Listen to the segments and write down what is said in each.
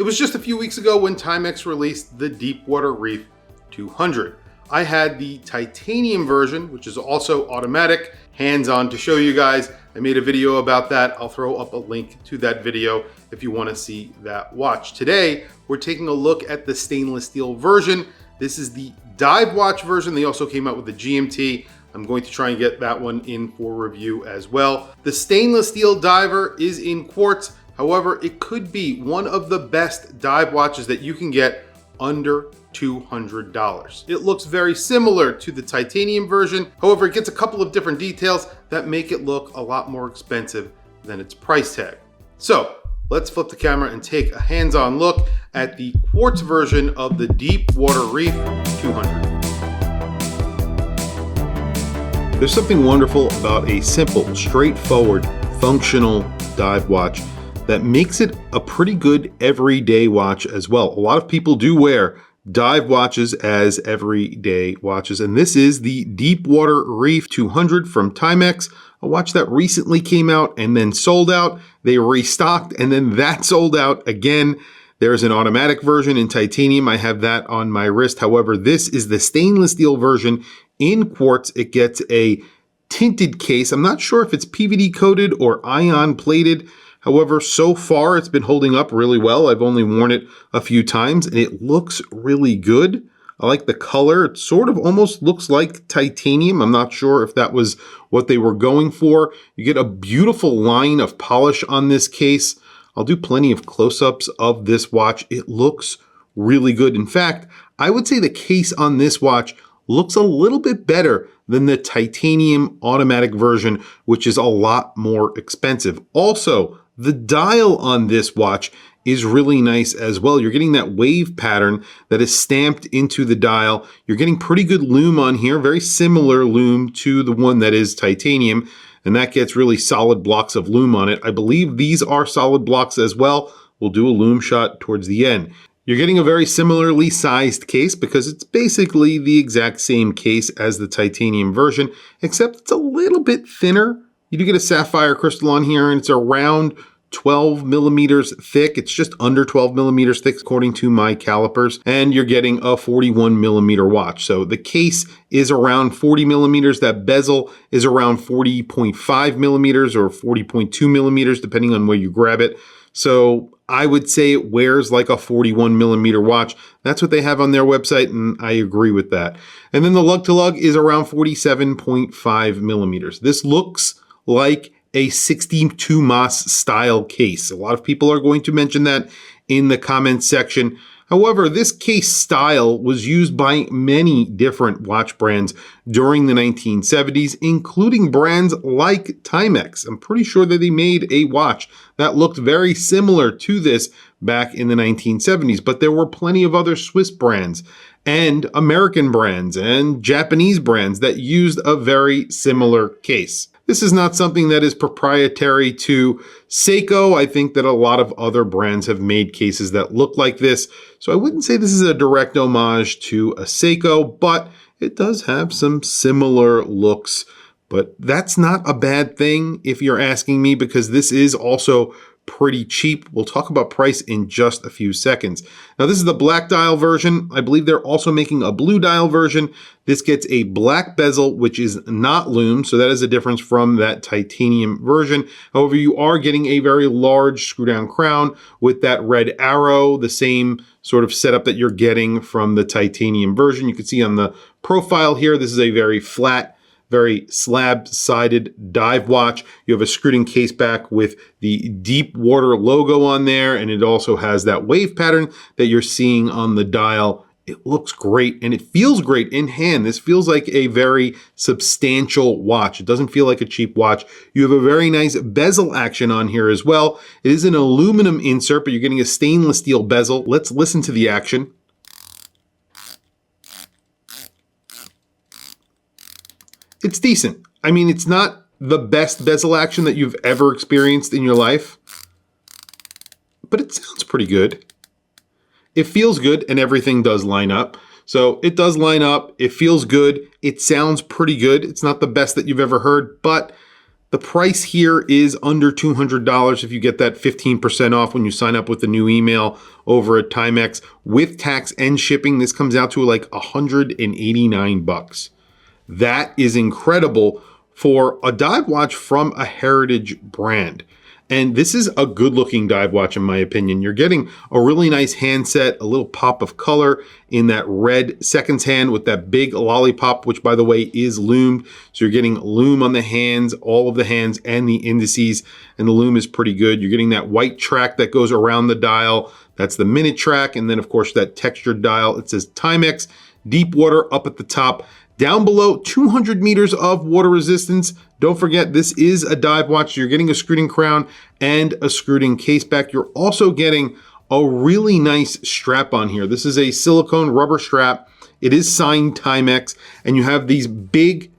It was just a few weeks ago when TIMEX released the Deepwater Reef 200. I had the titanium version, which is also automatic, hands-on to show you guys. I made a video about that. I'll throw up a link to that video if you want to see that watch. Today, we're taking a look at the stainless steel version. This is the dive watch version. They also came out with the GMT. I'm going to try and get that one in for review as well. The stainless steel diver is in quartz. However, it could be one of the best dive watches that you can get under $200. It looks very similar to the titanium version. However, it gets a couple of different details that make it look a lot more expensive than its price tag. So let's flip the camera and take a hands-on look at the quartz version of the Deepwater Reef 200. There's something wonderful about a simple, straightforward, functional dive watch that makes it a pretty good everyday watch as well. A lot of people do wear dive watches as everyday watches, and this is the Deepwater Reef 200 from TIMEX, a watch that recently came out and then sold out. They restocked and then that sold out again. There's an automatic version in titanium. I have that on my wrist. However, this is the stainless steel version in quartz. It gets a tinted case. I'm not sure if it's PVD coated or ion plated. However, so far it's been holding up really well. I've only worn it a few times and it looks really good. I like the color. It sort of almost looks like titanium. I'm not sure if that was what they were going for. You get a beautiful line of polish on this case. I'll do plenty of close-ups of this watch. It looks really good. In fact, I would say the case on this watch looks a little bit better than the titanium automatic version, which is a lot more expensive. Also, the dial on this watch is really nice as well. You're getting that wave pattern that is stamped into the dial. You're getting pretty good lume on here, very similar lume to the one that is titanium, and that gets really solid blocks of lume on it. I believe these are solid blocks as well. We'll do a lume shot towards the end. You're getting a very similarly sized case because it's basically the exact same case as the titanium version, except it's a little bit thinner. You do get a sapphire crystal on here and it's around 12 millimeters thick. It's just under 12 millimeters thick according to my calipers, and you're getting a 41 millimeter watch. So the case is around 40 millimeters. That bezel is around 40.5 millimeters or 40.2 millimeters, depending on where you grab it. So I would say it wears like a 41 millimeter watch. That's what they have on their website, and I agree with that. And then the lug to lug is around 47.5 millimeters. This looks like a 62 Mas style case. A lot of people are going to mention that in the comments section. However, this case style was used by many different watch brands during the 1970s, including brands like Timex. I'm pretty sure that they made a watch that looked very similar to this back in the 1970s, but there were plenty of other Swiss brands and American brands and Japanese brands that used a very similar case. This is not something that is proprietary to Seiko. I think that a lot of other brands have made cases that look like this. So I wouldn't say this is a direct homage to a Seiko, but it does have some similar looks. But that's not a bad thing if you're asking me, because this is also pretty cheap. We'll talk about price in just a few seconds. Now, this is the black dial version. I believe they're also making a blue dial version. This gets a black bezel, which is not lume, so that is a difference from that titanium version. However, you are getting a very large screw down crown with that red arrow, the same sort of setup that you're getting from the titanium version. You can see on the profile here, this is a very flat, very slab-sided dive watch. You have a screwed-in case back with the Deepwater logo on there, and it also has that wave pattern that you're seeing on the dial. It looks great, and it feels great in hand. This feels like a very substantial watch. It doesn't feel like a cheap watch. You have a very nice bezel action on here as well. It is an aluminum insert, but you're getting a stainless steel bezel. Let's listen to the action. It's decent. I mean, it's not the best bezel action that you've ever experienced in your life, but it sounds pretty good. It feels good, and everything does line up. So it does line up. It feels good. It sounds pretty good. It's not the best that you've ever heard, but The price here is under $200 if you get that 15% off when you sign up with the new email over at TIMEX. With tax and shipping, this comes out to like $189. That is incredible for a dive watch from a heritage brand. And this is a good looking dive watch in my opinion. You're getting a really nice handset, a little pop of color in that red seconds hand with that big lollipop, which by the way is lumed. So you're getting lume on the hands, all of the hands and the indices, and the lume is pretty good. You're getting that white track that goes around the dial. That's the minute track. And then of course that textured dial. It says TIMEX, Deepwater up at the top. Down below, 200 meters of water resistance. Don't forget, this is a dive watch. You're getting a screwed-in crown and a screwed-in case back. You're also getting a really nice strap on here. This is a silicone rubber strap. It is signed TIMEX, and you have these big,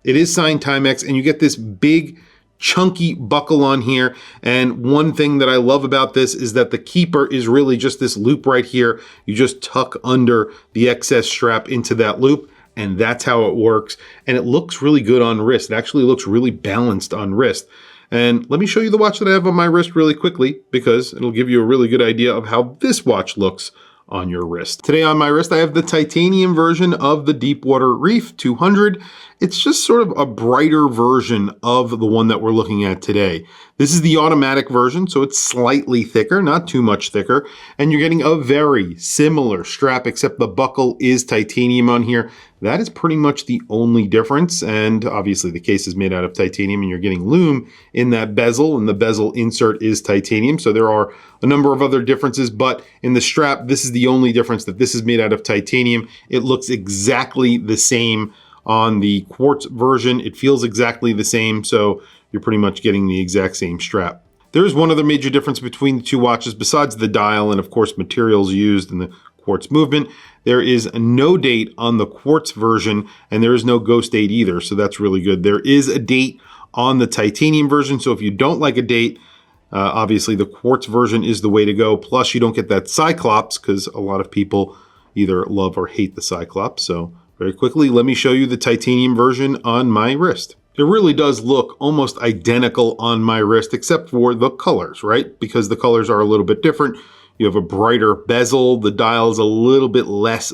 it is signed TIMEX, and you get this big, chunky buckle on here. And one thing that I love about this is that the keeper is really just this loop right here. You just tuck under the excess strap into that loop, and that's how it works. And it looks really good on wrist. It actually looks really balanced on wrist. And let me show you the watch that I have on my wrist really quickly, because it'll give you a really good idea of how this watch looks on your wrist. Today on my wrist, I have the titanium version of the Deepwater Reef 200. It's just sort of a brighter version of the one that we're looking at today. This is the automatic version, so it's slightly thicker, not too much thicker, and you're getting a very similar strap, except the buckle is titanium on here. That is pretty much the only difference, and obviously the case is made out of titanium, and you're getting lume in that bezel, and the bezel insert is titanium, so there are a number of other differences, but in the strap, this is the only difference, that this is made out of titanium. It looks exactly the same on the quartz version. It feels exactly the same, so you're pretty much getting the exact same strap. There is one other major difference between the two watches besides the dial and of course materials used in the quartz movement. There is no date on the quartz version, and there is no ghost date either, so that's really good. There is a date on the titanium version, so if you don't like a date, obviously the quartz version is the way to go. Plus you don't get that cyclops, because a lot of people either love or hate the cyclops. So very quickly, let me show you the titanium version on my wrist. It really does look almost identical on my wrist, except for the colors, right? Because the colors are a little bit different. You have a brighter bezel. The dial is a little bit less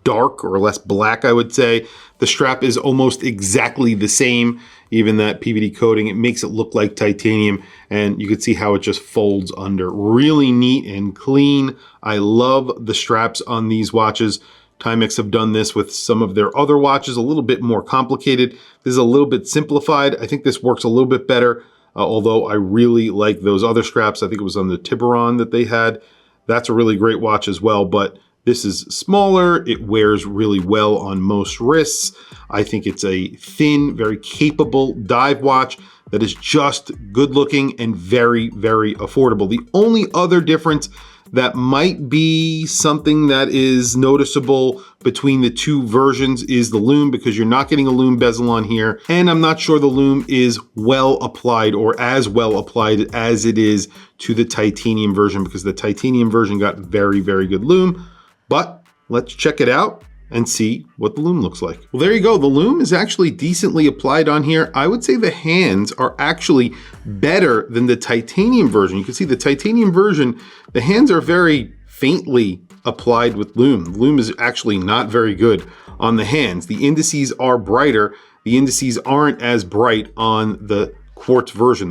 dark or less black, I would say. The strap is almost exactly the same. Even that PVD coating, it makes it look like titanium, and you can see how it just folds under. Really neat and clean. I love the straps on these watches. TIMEX have done this with some of their other watches, a little bit more complicated. This is a little bit simplified. I think this works a little bit better, although I really like those other straps. I think it was on the Tiburon that they had. That's a really great watch as well, but this is smaller. It wears really well on most wrists. I think it's a thin, very capable dive watch that is just good looking and very, very affordable. The only other difference that might be something that is noticeable between the two versions is the lume, because you're not getting a lume bezel on here. And I'm not sure the lume is well applied or as well applied as it is to the titanium version, because the titanium version got very, very good lume. But let's check it out and see what the lume looks like. Well, there you go. The lume is actually decently applied on here. I would say the hands are actually better than the titanium version. You can see the titanium version, the hands are very faintly applied with lume. The lume is actually not very good on the hands. The indices are brighter. The indices aren't as bright on the quartz version,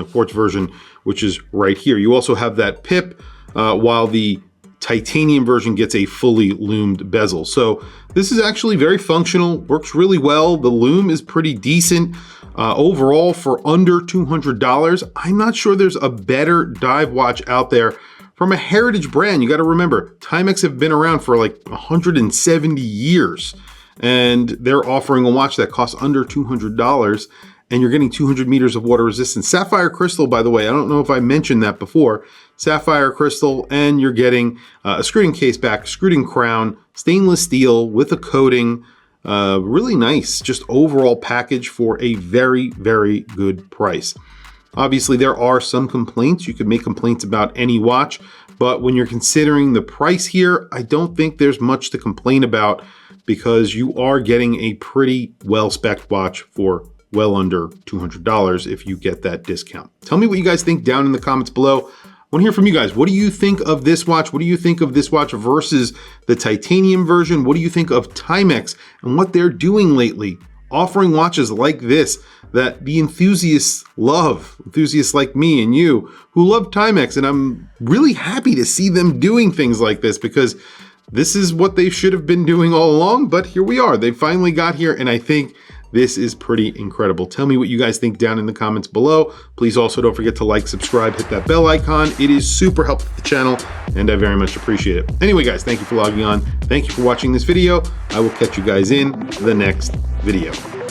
which is right here. You also have that pip, while the titanium version gets a fully lumed bezel. So this is actually very functional, works really well. The lume is pretty decent overall for under $200. I'm not sure there's a better dive watch out there from a heritage brand. You got to remember, TIMEX have been around for like 170 years, and they're offering a watch that costs under $200. And you're getting 200 meters of water resistance. Sapphire crystal, by the way, I don't know if I mentioned that before. Sapphire crystal, and you're getting a screwed-in case back, screwed-in crown, stainless steel with a coating. Really nice, just overall package for a very, very good price. Obviously, there are some complaints. You could make complaints about any watch, but when you're considering the price here, I don't think there's much to complain about, because you are getting a pretty well-spec'd watch for well under $200 if you get that discount. Tell me what you guys think down in the comments below. I want to hear from you guys. What do you think of this watch? What do you think of this watch versus the titanium version? What do you think of TIMEX and what they're doing lately? Offering watches like this that the enthusiasts love, enthusiasts like me and you who love TIMEX. And I'm really happy to see them doing things like this because this is what they should have been doing all along, but here we are. They finally got here, and I think this is pretty incredible. Tell me what you guys think down in the comments below. Please also don't forget to like, subscribe, hit that bell icon. It is super helpful to the channel, and I very much appreciate it. Anyway, guys, thank you for logging on. Thank you for watching this video. I will catch you guys in the next video.